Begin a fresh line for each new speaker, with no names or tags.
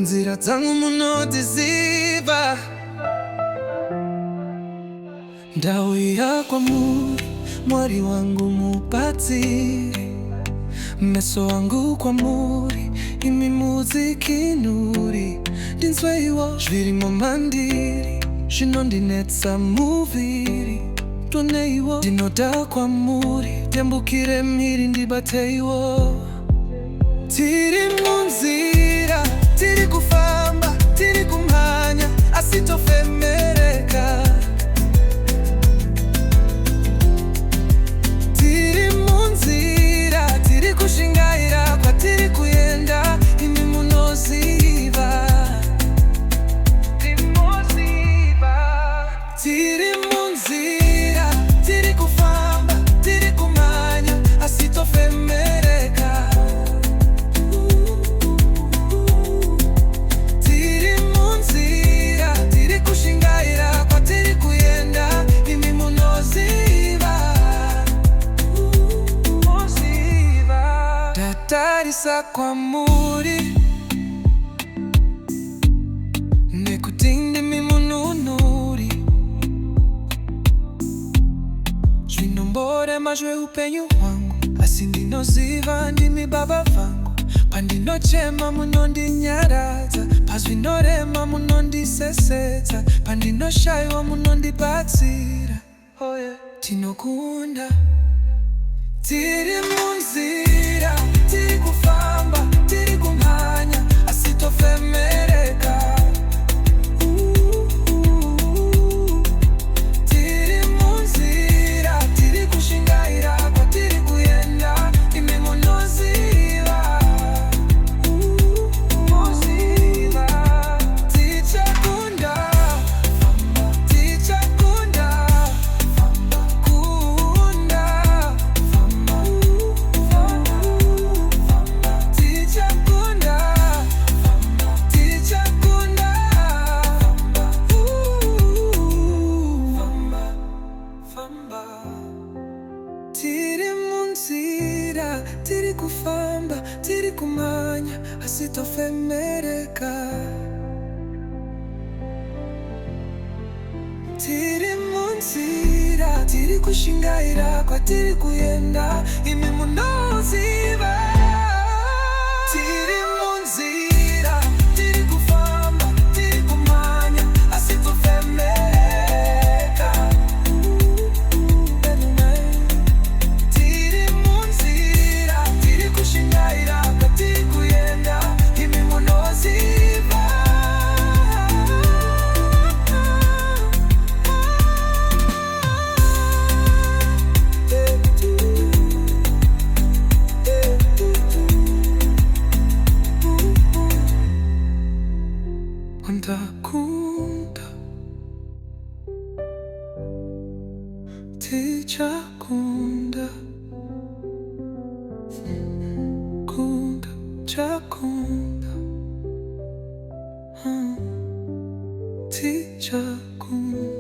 Munzira zangu munodziziva, ndauya kwamuri, Mwari wangu mubatsiri. Meso wangu kwamuri, imi mudzikinuri. Ndinzweiwo zvirimo mandiri, zvinondinetsa muviri. Toneiwo ndinoda kwamuri, tembukire mhiri ndibateiwo. Tiri munzira, tiri kufamba, tiri kumhanya, asi tofemereka. Tiri munzira, tiri kushingaira, kwatiri kuyenda, imi munoziva. Tiri munzira, tiri kufamba, tiri kumhanya, asi tofemereka. Tiri munzira, tiri kushingaira, kwatiri kuyenda, imi munoziva. Tatarisa kwamuri, nekutinde mimununuri. Zvinombore mazve upenyu hwangu, asi ndinoziva ndimi baba vangu. Pandinochema munondinyaradza, pazvinorema munondisesedza. Pandinoshaiwa munondibatsira. Oh yeah. Tinokunda. Tiri munzira, tiri kufamba, tiri kumhanya, asi tofemereka. Tiri munzira, tiri kushingaira, kwatiri kuyenda, imi munoziva. Tichakunda, tichakunda, kunda. Tichakunda, tichakunda, famba. Tiri munzira, tiri kufamba, tiri kumhanya, asi tofemereka. Tiri munzira, tiri kushingaira, kwatiri kuyenda, imi munoziva. Tiri munzira, tiri kufamba, tiri kumhanya, asi tofemereka. Tiri munzira, tiri kushingaira, kwatiri kuyenda, imi munoziva. Ndakunda, tichakunda, kunda, chakunda, tichakunda.